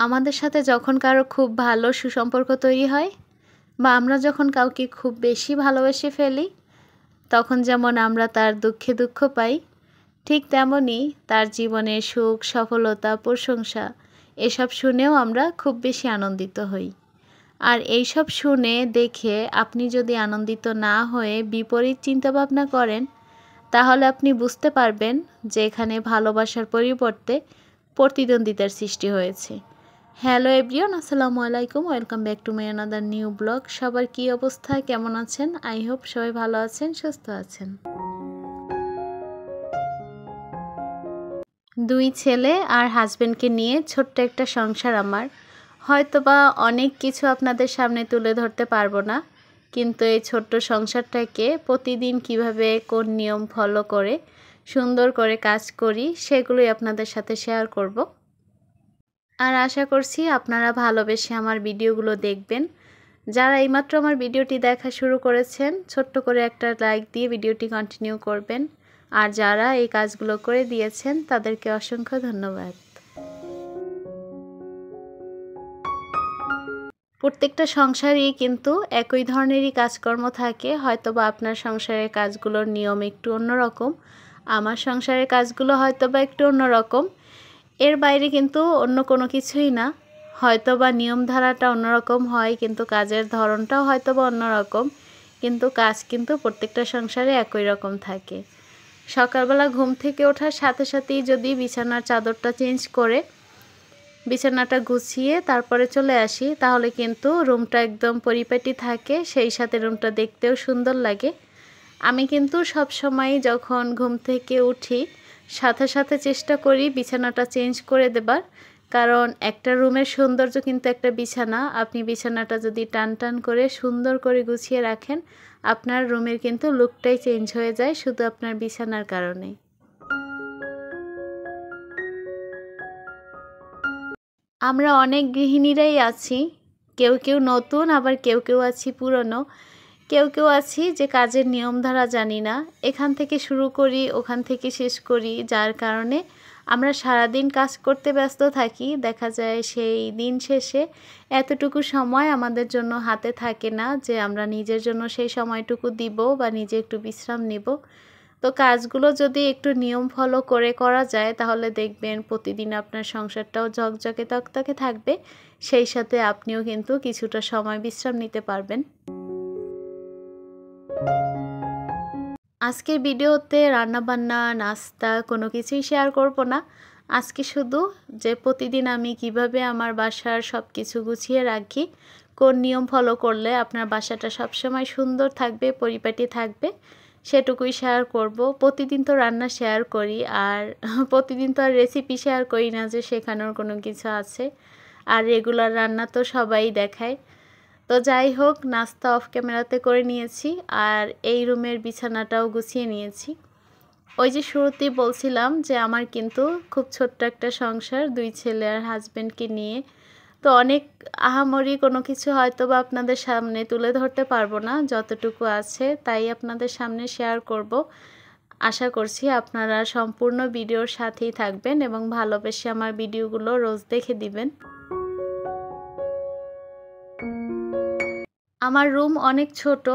আমাদের সাথে যখন কারো খুব ভালো সুসম্পর্ক তৈরি হয় বা আমরা যখন কাউকে খুব বেশি ভালোবেসে ফেলি, তখন যেমন আমরা তার দুঃখে দুঃখ পাই, ঠিক তেমনই তার জীবনের সুখ, সফলতা, প্রশংসা এসব শুনেও আমরা খুব বেশি আনন্দিত হই। আর এইসব শুনে দেখে আপনি যদি আনন্দিত না হয়ে বিপরীত চিন্তাভাবনা করেন, তাহলে আপনি বুঝতে পারবেন যে এখানে ভালোবাসার পরিবর্তে প্রতিদ্বন্দ্বিতার সৃষ্টি হয়েছে। হ্যালো এভরিওয়ান, আসসালামু আলাইকুম, welcome back to my another new blog. সবার কী অবস্থা, কেমন আছেন? আই হোপ সবাই ভালো আছেন, সুস্থ আছেন। দুই ছেলে আর হাজব্যান্ডকে নিয়ে ছোট্ট একটা সংসার আমার। হয়তোবা অনেক কিছু আপনাদের সামনে তুলে ধরতে পারবো না, কিন্তু এই ছোট্ট সংসারটাকে প্রতিদিন কিভাবে কোন নিয়ম ফলো করে সুন্দর করে কাজ করি সেগুলোই আপনাদের সাথে শেয়ার করব। আর আশা করছি আপনারা ভালোবেসে আমার ভিডিওগুলো দেখবেন। যারা এইমাত্র আমার ভিডিওটি দেখা শুরু করেছেন, ছোট্ট করে একটা লাইক দিয়ে ভিডিওটি কন্টিনিউ করবেন। আর যারা এই কাজগুলো করে দিয়েছেন তাদেরকে অসংখ্য ধন্যবাদ। প্রত্যেকটা সংসারেই কিন্তু একই ধরনেরই কাজকর্ম থাকে। হয়তোবা আপনার সংসারের কাজগুলোর নিয়ম একটু অন্যরকম, আমার সংসারের কাজগুলো হয়তোবা একটু অন্যরকম। এর বাইরে কিন্তু অন্য কোনো কিছুই না। হয়তোবা নিয়মধারাটা অন্যরকম হয়, কিন্তু কাজের ধরনটাও হয়তোবা অন্যরকম, কিন্তু কাজ কিন্তু প্রত্যেকটা সংসারে একই রকম থাকে। সকালবেলা ঘুম থেকে ওঠার সাথে সাথেই যদি বিছানার চাদরটা চেঞ্জ করে বিছানাটা গুছিয়ে তারপরে চলে আসি, তাহলে কিন্তু রুমটা একদম পরিপাটি থাকে, সেই সাথে রুমটা দেখতেও সুন্দর লাগে। আমি কিন্তু সব সময় যখন ঘুম থেকে উঠি সাথে সাথে চেষ্টা করি বিছানাটা চেঞ্জ করে দেবার, কারণ একটা রুমের সৌন্দর্য কিন্তু একটা বিছানা। আপনি বিছানাটা যদি টান টান করে সুন্দর করে গুছিয়ে রাখেন, আপনার রুমের কিন্তু লুকটাই চেঞ্জ হয়ে যায় শুধু আপনার বিছানার কারণে। আমরা অনেক গৃহিণীরাই আছি, কেউ কেউ নতুন, আবার কেউ কেউ আছি পুরনো, কেউ কেউ আছি যে কাজের নিয়মধারা জানি না, এখান থেকে শুরু করি ওখান থেকে শেষ করি, যার কারণে আমরা সারাদিন কাজ করতে ব্যস্ত থাকি। দেখা যায় সেই দিন শেষে এতটুকু সময় আমাদের জন্য হাতে থাকে না যে আমরা নিজের জন্য সেই সময়টুকু দিব বা নিজে একটু বিশ্রাম নিব। তো কাজগুলো যদি একটু নিয়ম ফলো করে করা যায়, তাহলে দেখবেন প্রতিদিন আপনার সংসারটাও ঝকঝকে তকতকে থাকবে, সেই সাথে আপনিও কিন্তু কিছুটা সময় বিশ্রাম নিতে পারবেন। আজকের ভিডিওতে রান্নাবান্না, নাস্তা কোনো কিছুই শেয়ার করব না। আজকে শুধু যে প্রতিদিন আমি কিভাবে আমার বাসার সব কিছু গুছিয়ে রাখি, কোন নিয়ম ফলো করলে আপনার বাসাটা সবসময় সুন্দর থাকবে, পরিপাটি থাকবে, সেটুকুই শেয়ার করব। প্রতিদিন তো রান্না শেয়ার করি, আর প্রতিদিন তো আর রেসিপি শেয়ার করি না যে শেখানোর কোনো কিছু আছে। আর রেগুলার রান্না তো সবাই দেখায়। তো যাই হোক, নাস্তা অফ ক্যামেরাতে করে নিয়েছি, আর এই রুমের বিছানাটাও গুছিয়ে নিয়েছি। ওই যে শুরুতেই বলছিলাম যে আমার কিন্তু খুব ছোট্ট একটা সংসার, দুই ছেলে আর হাজব্যান্ডকে নিয়ে। তো অনেক আহামরি কোনো কিছু হয়তো বা আপনাদের সামনে তুলে ধরতে পারবো না, যতটুকু আছে তাই আপনাদের সামনে শেয়ার করব। আশা করছি আপনারা সম্পূর্ণ ভিডিওর সাথেই থাকবেন এবং ভালোবেসে আমার ভিডিওগুলো রোজ দেখে দিবেন। আমার রুম অনেক ছোট।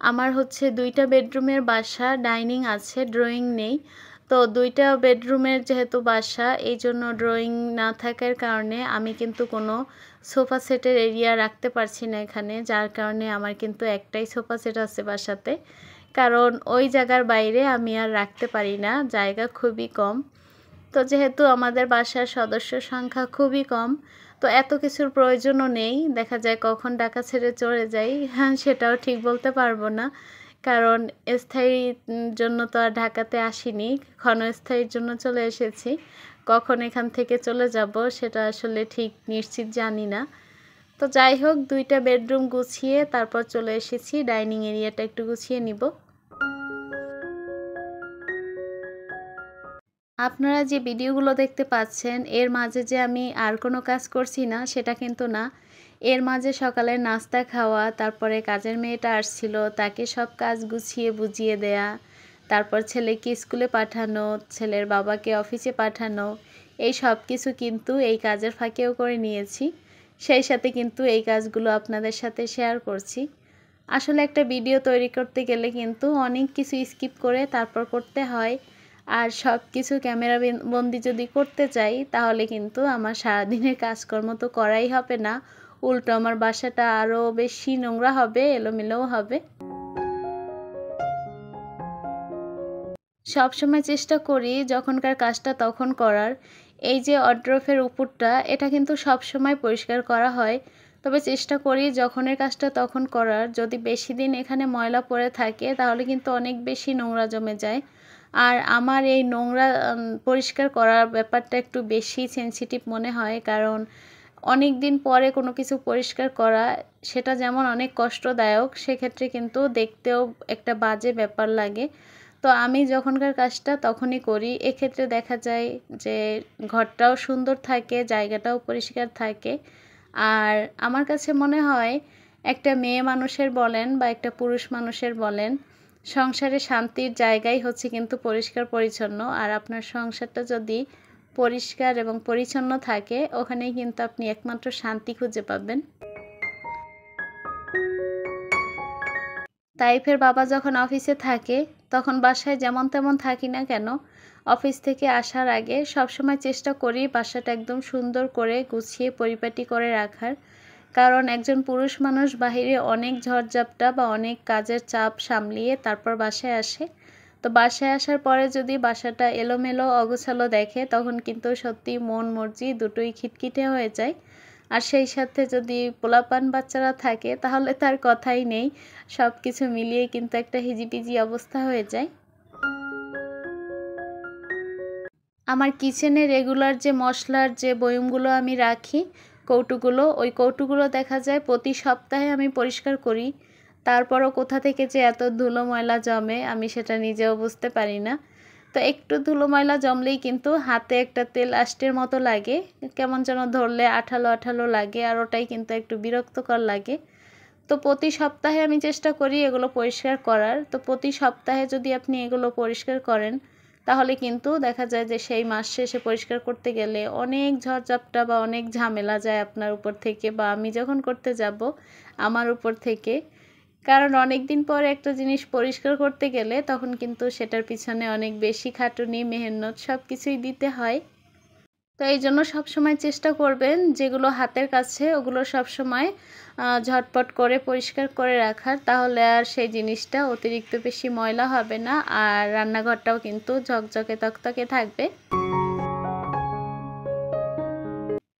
আমার হচ্ছে দুইটা বেডরুমের বাসা, ডাইনিং আছে, ড্রয়িং নেই। তো দুইটা বেডরুমের যেহেতু বাসা, এই জন্য ড্রয়িং না থাকার কারণে আমি কিন্তু কোনো সোফা সেটের এরিয়া রাখতে পারছি না এখানে, যার কারণে আমার কিন্তু একটাই সোফা সেট আছে বাসাতে, কারণ ওই জায়গার বাইরে আমি আর রাখতে পারি না, জায়গা খুবই কম। তো যেহেতু আমাদের বাসার সদস্য সংখ্যা খুবই কম, তো এত কিছুর প্রয়োজনও নেই। দেখা যায় কখন ঢাকা ছেড়ে চলে যাই, হ্যাঁ সেটাও ঠিক বলতে পারবো না, কারণ স্থায়ী জন্য তো আর ঢাকাতে আসিনি, ক্ষণস্থায়ীর জন্য চলে এসেছি। কখন এখান থেকে চলে যাব সেটা আসলে ঠিক নিশ্চিত জানি না। তো যাই হোক, দুইটা বেডরুম গুছিয়ে তারপর চলে এসেছি, ডাইনিং এরিয়াটা একটু গুছিয়ে নিব। আপনারা যে ভিডিওগুলো দেখতে পাচ্ছেন, এর মাঝে যে আমি আর কোনো কাজ করছি না সেটা কিন্তু না। এর মাঝে সকালে নাস্তা খাওয়া, তারপরে কাজের মেয়েটা আসছিল, তাকে সব কাজ গুছিয়ে বুঝিয়ে দেয়া, তারপর ছেলেকে স্কুলে পাঠানো, ছেলের বাবাকে অফিসে পাঠানো, এই সব কিছু কিন্তু এই কাজের ফাঁকেও করে নিয়েছি। সেই সাথে কিন্তু এই কাজগুলো আপনাদের সাথে শেয়ার করছি। আসলে একটা ভিডিও তৈরি করতে গেলে কিন্তু অনেক কিছু স্কিপ করে তারপর করতে হয়। আর সব কিছু ক্যামেরা বন্দি যদি করতে চাই তাহলে কিন্তু আমার সারাদিনের কাজকর্ম তো করাই হবে না, উল্টো আমার বাসাটা আরও বেশি নোংরা হবে, এলোমেলোও হবে। সবসময় চেষ্টা করি যখনকার কাজটা তখন করার। এই যে ওয়ারড্রোবের উপরটা, এটা কিন্তু সবসময় পরিষ্কার করা হয়। তবে চেষ্টা করি যখনের কাজটা তখন করার। যদি বেশি দিন এখানে ময়লা পড়ে থাকে তাহলে কিন্তু অনেক বেশি নোংরা জমে যায়। আর আমার এই নোংরা পরিষ্কার করার ব্যাপারটা একটু বেশি সেনসিটিভ মনে হয়, কারণ অনেক দিন পরে কোনো কিছু পরিষ্কার করা সেটা যেমন অনেক কষ্টদায়ক, সেক্ষেত্রে কিন্তু দেখতেও একটা বাজে ব্যাপার লাগে। তো আমি যখনকার কাজটা তখনই করি। এক্ষেত্রে দেখা যায় যে ঘরটাও সুন্দর থাকে, জায়গাটাও পরিষ্কার থাকে। আর আমার কাছে মনে হয় একটা মেয়ে মানুষের বলেন বা একটা পুরুষ মানুষের বলেন, সংসারে শান্তির জায়গাই হচ্ছে কিন্তু পরিষ্কার পরিচ্ছন্ন। আর আপনার সংসারটা যদি পরিষ্কার এবং পরিচ্ছন্ন থাকে, ওখানেই কিন্তু আপনি একমাত্র শান্তি খুঁজে পাবেন। তাইফের বাবা যখন অফিসে থাকে তখন বাসায় যেমন তেমন থাকি না কেন, অফিস থেকে আসার আগে সবসময় চেষ্টা করি বাসাটা একদম সুন্দর করে গুছিয়ে পরিপাটি করে রাখার। কারণ একজন পুরুষ মানুষ বাহিরে অনেক ঝড়ঝাপটা বা অনেক কাজের চাপ সামলিয়ে তারপর বাসায় আসে। তো বাসায় আসার পরে যদি বাসাটা এলোমেলো অগোছালো দেখে তখন কিন্তু সত্যি মন মর্জি দুটোই খিটখিটে হয়ে যায়। আর সেই সাথে যদি পোলাপান বাচ্চারা থাকে তাহলে তার কথাই নেই, সব কিছু মিলিয়ে কিন্তু একটা হিজিবিজি অবস্থা হয়ে যায়। আমার কিচেনে রেগুলার যে মশলার যে বয়মগুলো আমি রাখি, কৌটোগুলো, ওই কৌটোগুলো দেখা যায় প্রতি সপ্তাহে আমি পরিষ্কার করি। তারপরও কোথা থেকে যে এত ধুলো ময়লা জমে আমি সেটা নিজেও বুঝতে পারি না। তো একটু ধুলো ময়লা জমলেই কিন্তু হাতে একটা তেল আষ্টের মতো লাগে, কেমন যেন ধরলে আঠালো আঠালো লাগে, আর ওটাই কিন্তু একটু বিরক্তকর লাগে। তো প্রতি সপ্তাহে আমি চেষ্টা করি এগুলো পরিষ্কার করার। তো প্রতি সপ্তাহে যদি আপনি এগুলো পরিষ্কার করেন তাহলে কিন্তু দেখা যায় যে সেই মাস শেষে পরিষ্কার করতে গেলে অনেক ঝড়ঝাপটা বা অনেক ঝামেলা যায় আপনার উপর থেকে, বা আমি যখন করতে যাব আমার উপর থেকে। কারণ অনেক দিন পরে একটা জিনিস পরিষ্কার করতে গেলে তখন কিন্তু সেটার পিছনে অনেক বেশি খাটুনি মেহনত সব কিছুই দিতে হয়। তো এই জন্য সবসময় চেষ্টা করবেন যেগুলো হাতের কাছে ওগুলো সবসময় ঝটপট করে পরিষ্কার করে রাখার, তাহলে আর সেই জিনিসটা অতিরিক্ত বেশি ময়লা হবে না, আর রান্নাঘরটাও কিন্তু ঝকঝকে তকতকে থাকবে।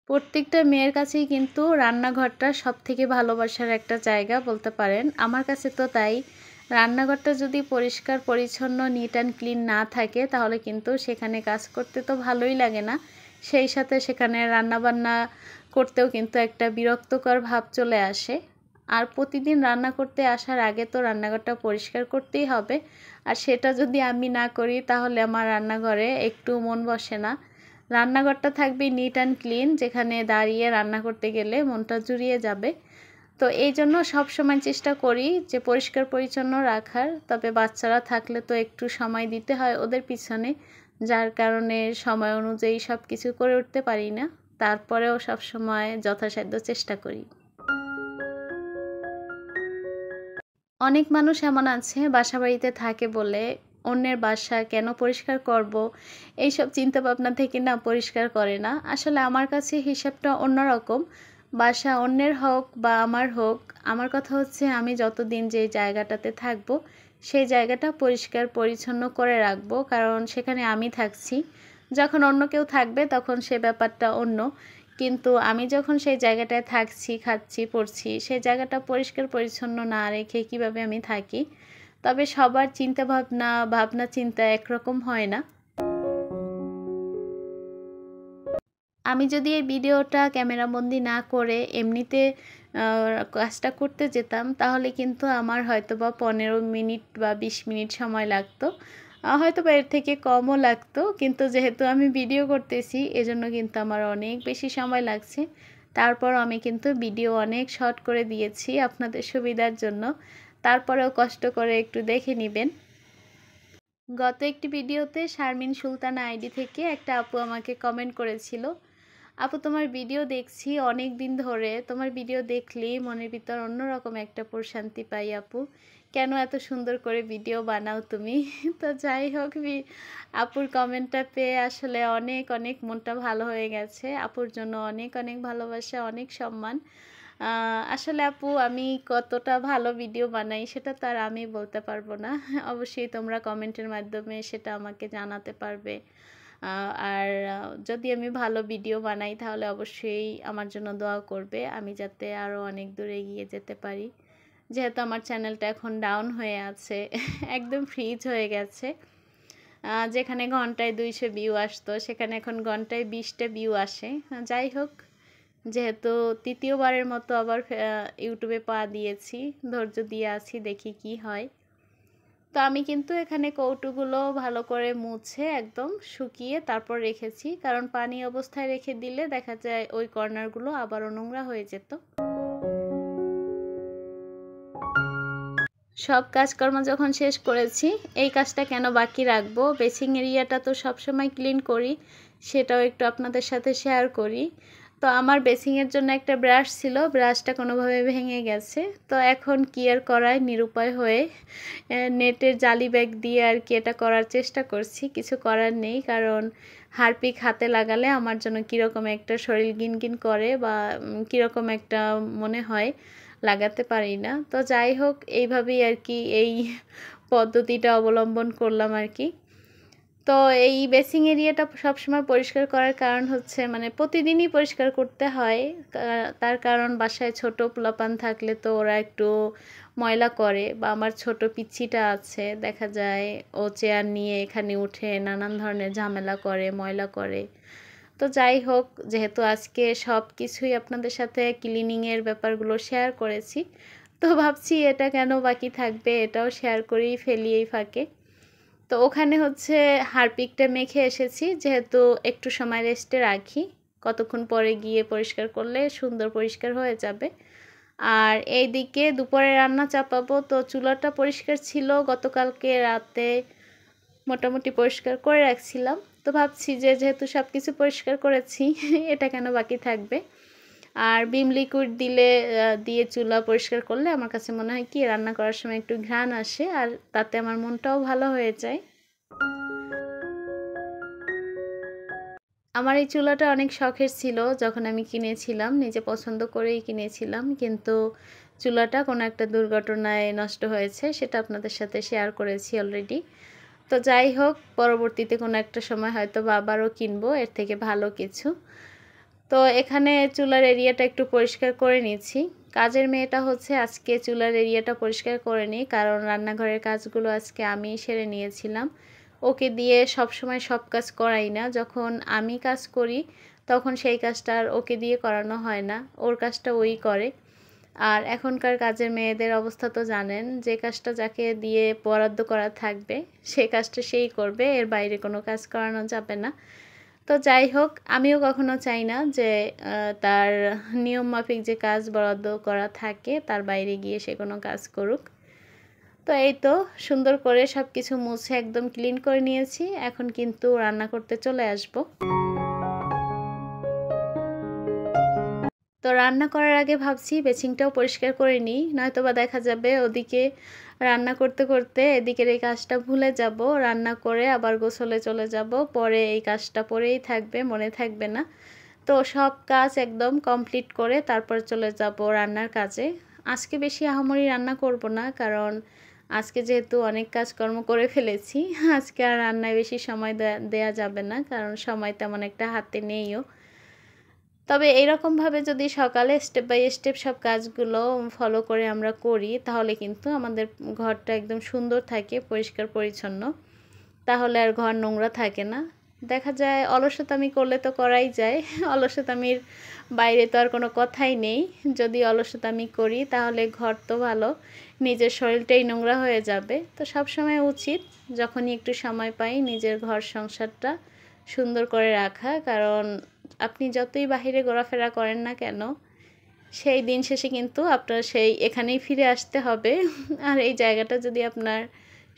প্রত্যেকটা মেয়ের কাছেই কিন্তু রান্নাঘরটা সবথেকে ভালোবাসার একটা জায়গা বলতে পারেন, আমার কাছে তো তাই। রান্নাঘরটা যদি পরিষ্কার পরিচ্ছন্ন নিট অ্যান্ড ক্লিন না থাকে তাহলে কিন্তু সেখানে কাজ করতে তো ভালোই লাগে না, সেই সাথে সেখানে রান্নাবান্না করতেও কিন্তু একটা বিরক্তকর ভাব চলে আসে। আর প্রতিদিন রান্না করতে আসার আগে তো রান্নাঘরটা পরিষ্কার করতেই হবে, আর সেটা যদি আমি না করি তাহলে আমার রান্নাঘরে একটু মন বসে না। রান্নাঘরটা থাকবে নিট অ্যান্ড ক্লিন, যেখানে দাঁড়িয়ে রান্না করতে গেলে মনটা জুড়িয়ে যাবে। তো এই জন্য সবসময় চেষ্টা করি যে পরিষ্কার পরিচ্ছন্ন রাখার। তবে বাচ্চারা থাকলে তো একটু সময় দিতে হয় ওদের পিছনে, যার কারণে সময় অনুযায়ী সব কিছু করে উঠতে পারি না। তারপরেও সবসময় যথাসাধ্য চেষ্টা করি। অনেক মানুষ এমন আছে বাসা বাড়িতে থাকে বলে অন্যের বাসা কেন পরিষ্কার করব, এইসব চিন্তা ভাবনা থেকে না পরিষ্কার করে না। আসলে আমার কাছে হিসাবটা অন্যরকম। বাসা অন্যের হোক বা আমার হোক, আমার কথা হচ্ছে আমি যতদিন যে জায়গাটাতে থাকবো সেই জায়গাটা পরিষ্কার পরিচ্ছন্ন করে রাখবো, কারণ সেখানে আমি থাকছি। যখন অন্য কেউ থাকবে তখন সে ব্যাপারটা অন্য, কিন্তু আমি যখন সেই জায়গাটায় থাকছি, খাচ্ছি, পড়ছি, সেই জায়গাটা পরিষ্কার পরিচ্ছন্ন না রেখে কিভাবে আমি থাকি। তবে সবার চিন্তাভাবনা ভাবনা চিন্তা একরকম হয় না। আমি যদি এই ভিডিওটা ক্যামেরাবন্দি না করে এমনিতে কাজটা করতে যেতাম তাহলে কিন্তু আমার হয়তোবা 15 মিনিট বা 20 মিনিট সময় লাগতো, হয়তোবা এর থেকে কমও লাগতো, কিন্তু যেহেতু আমি ভিডিও করতেছি এজন্য কিন্তু আমার অনেক বেশি সময় লাগছে। তারপর আমি কিন্তু ভিডিও অনেক শর্ট করে দিয়েছি আপনাদের সুবিধার জন্য। তারপরেও কষ্ট করে একটু দেখে নেবেন। গত একটি ভিডিওতে শারমিন সুলতানা আইডি থেকে একটা আপু আমাকে কমেন্ট করেছিল, আপু তোমার ভিডিও দেখছি অনেক দিন ধরে, তোমার ভিডিও দেখলেই মনের ভিতর অন্যরকম একটা প্রশান্তি পাই আপু, কেন এত সুন্দর করে ভিডিও বানাও তুমি? তো যাই হোক, আপুর কমেন্টটা পেয়ে আসলে অনেক অনেক মনটা ভালো হয়ে গেছে। আপুর জন্য অনেক অনেক ভালোবাসা, অনেক সম্মান। আসলে আপু আমি কতটা ভালো ভিডিও বানাই সেটা তো আর আমি বলতে পারবো না। অবশ্যই তোমরা কমেন্টের মাধ্যমে সেটা আমাকে জানাতে পারবে। আর যদি আমি ভালো ভিডিও বানাই তাহলে অবশ্যই আমার জন্য দোয়া করবে, আমি যাতে আরও অনেক দূরে এগিয়ে যেতে পারি। যেহেতু আমার চ্যানেলটা এখন ডাউন হয়ে আছে, একদম ফ্রিজ হয়ে গেছে। যেখানে ঘন্টায় 200 ভিউ আসতো সেখানে এখন ঘন্টায় 20টা ভিউ আসে। যাই হোক, যেহেতু তৃতীয়বারের মতো আবার ইউটিউবে পা দিয়েছি, ধৈর্য দিয়ে আছি, দেখি কি হয়। তো আমি কিন্তু এখানে কৌটোগুলো ভালো করে মুছে একদম শুকিয়ে তারপর রেখেছি, কারণ পানি অবস্থায় রেখে দিলে দেখা যায় ওই কর্নারগুলো আবারও নোংরা হয়ে যেত। সব কাজকর্ম যখন শেষ করেছি, এই কাজটা কেন বাকি রাখবো, বেসিং এরিয়াটা তো সবসময় ক্লিন করি, সেটাও একটু আপনাদের সাথে শেয়ার করি। তো আমার বেসিংয়ের জন্য একটা ব্রাশ ছিল, ব্রাশটা কোনোভাবে ভেঙে গেছে। তো এখন কি আর করায়, নিরুপায় হয়ে নেটের জালি ব্যাগ দিয়ে আর কি এটা করার চেষ্টা করছি। কিছু করার নেই, কারণ হারপিক হাতে লাগালে আমার জন্য কীরকম একটা শরীর গিনগিন করে বা কীরকম একটা মনে হয়, লাগাতে পারি না। তো যাই হোক, এইভাবেই আর কি এই পদ্ধতিটা অবলম্বন করলাম আর কি। তো এই বেসিং এরিয়াটা সবসময় পরিষ্কার করার কারণ হচ্ছে, মানে প্রতিদিনই পরিষ্কার করতে হয়। তার কারণ বাসায় ছোট পোলাপান থাকলে তো ওরা একটু ময়লা করে, বা আমার ছোট পিচ্ছিটা আছে, দেখা যায় ও চেয়ার নিয়ে এখানে উঠে নানান ধরনের ঝামেলা করে, ময়লা করে। তো যাই হোক, যেহেতু আজকে সব কিছুই আপনাদের সাথে ক্লিনিংয়ের ব্যাপারগুলো শেয়ার করেছি, তো ভাবছি এটা কেন বাকি থাকবে, এটাও শেয়ার করেই ফেলি এই ফাঁকে। তো ওখানে হচ্ছে হারপিকটা মেখে এসেছি, যেহেতু একটু সময় রেস্টে রাখি, কতক্ষণ পরে গিয়ে পরিষ্কার করলে সুন্দর পরিষ্কার হয়ে যাবে। আর এইদিকে দুপুরে রান্না চাপাবো, তো চুলাটা পরিষ্কার ছিল, গতকালকে রাতে মোটামুটি পরিষ্কার করে রাখছিলাম। তো ভাবছি যে যেহেতু সব কিছু পরিষ্কার করেছি, এটা কেন বাকি থাকবে। আর ভিম লিকুইড দিয়ে চুলা পরিষ্কার করলে আমার কাছে মনে হয় কি রান্না করার সময় একটু ঘ্রাণ আসে, আর তাতে আমার মনটাও ভালো হয়ে যায়। আমার এই চুলাটা অনেক শখের ছিল, যখন আমি কিনেছিলাম নিজে পছন্দ করেই কিনেছিলাম, কিন্তু চুলাটা কোনো একটা দুর্ঘটনায় নষ্ট হয়েছে, সেটা আপনাদের সাথে শেয়ার করেছি অলরেডি। তো যাই হোক, পরবর্তীতে কোনো একটা সময় হয়তো বা আবারও কিনবো এর থেকে ভালো কিছু। তো এখানে চুলার এরিয়াটা একটু পরিষ্কার করে নিচ্ছি। কাজের মেয়েটা হচ্ছে আজকে চুলার এরিয়াটা পরিষ্কার করে নিই, কারণ রান্নাঘরের কাজগুলো আজকে আমি সেরে নিয়েছিলাম। ওকে দিয়ে সব সময় সব কাজ করাই না, যখন আমি কাজ করি তখন সেই কাজটা আর ওকে দিয়ে করানো হয় না, ওর কাজটা ওই করে। আর এখনকার কাজের মেয়েদের অবস্থা তো জানেন, যে কাজটা যাকে দিয়ে বরাদ্দ করা থাকবে সেই কাজটা সেই করবে, এর বাইরে কোনো কাজ করানো যাবে না। তো যাই হোক, আমিও কখনো চাই না যে তার নিয়ম মাফিক যে কাজ বরাদ্দ করা থাকে তার বাইরে গিয়ে সে কোনো কাজ করুক। তো এই তো সুন্দর করে সব কিছু মুছে একদম ক্লিন করে নিয়েছি, এখন কিন্তু রান্না করতে চলে আসব। তো রান্না করার আগে ভাবছি বেসিংটাও পরিষ্কার করে নিই, নয়তো বা দেখা যাবে ওদিকে রান্না করতে করতে এদিকের এই কাজটা ভুলে যাব, রান্না করে আবার গোসলে চলে যাব, পরে এই কাজটা পরেই থাকবে, মনে থাকবে না। তো সব কাজ একদম কমপ্লিট করে তারপর চলে যাব রান্নার কাজে। আজকে বেশি আহামরি রান্না করব না, কারণ আজকে যেহেতু অনেক কাজকর্ম করে ফেলেছি, আজকে আর রান্নায় বেশি সময় দেয়া যাবে না, কারণ সময় তেমন একটা হাতে নেইও। তবে এইরকমভাবে যদি সকালে স্টেপ বাই স্টেপ সব কাজগুলো ফলো করে আমরা করি, তাহলে কিন্তু আমাদের ঘরটা একদম সুন্দর থাকে, পরিষ্কার পরিচ্ছন্ন। তাহলে আর ঘর নোংরা থাকে না। দেখা যায় অলসতামি করলে তো করাই যায়, অলসতামির বাইরে তো আর কোনো কথাই নেই। যদি অলসতামি করি তাহলে ঘর তো ভালো, নিজের শরীরটাই নোংরা হয়ে যাবে। তো সবসময় উচিত যখনই একটু সময় পাই নিজের ঘর সংসারটা সুন্দর করে রাখা, কারণ আপনি যতই বাহিরে ঘোরাফেরা করেন না কেন, সেই দিন শেষে কিন্তু আপনার সেই এখানেই ফিরে আসতে হবে। আর এই জায়গাটা যদি আপনার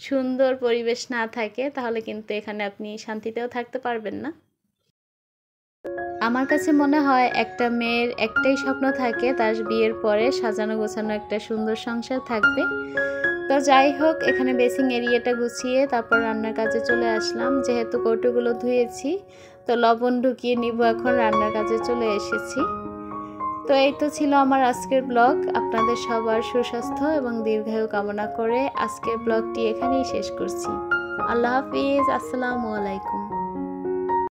সুন্দর পরিবেশ না থাকে তাহলে কিন্তু এখানে আপনি শান্তিতেও থাকতে পারবেন না। আমার কাছে মনে হয় একটা মেয়ের একটাই স্বপ্ন থাকে, তার বিয়ের পরে সাজানো গোছানো একটা সুন্দর সংসার থাকবে। তো যাই হোক, এখানে বেসিং এরিয়াটা গুছিয়ে তারপর রান্নার কাজে চলে আসলাম। যেহেতু কৌটোগুলো ধুয়েছি, তো লবণ ঢুকিয়ে নিব, এখন রান্নার কাজে চলে এসেছি। তো এই তো ছিল আমার আজকের ব্লগ। আপনাদের সবার সুস্বাস্থ্য এবং দীর্ঘায়ু কামনা করে আজকের ব্লগটি এখানেই শেষ করছি। আল্লাহ হাফিজ, আসসালামু আলাইকুম।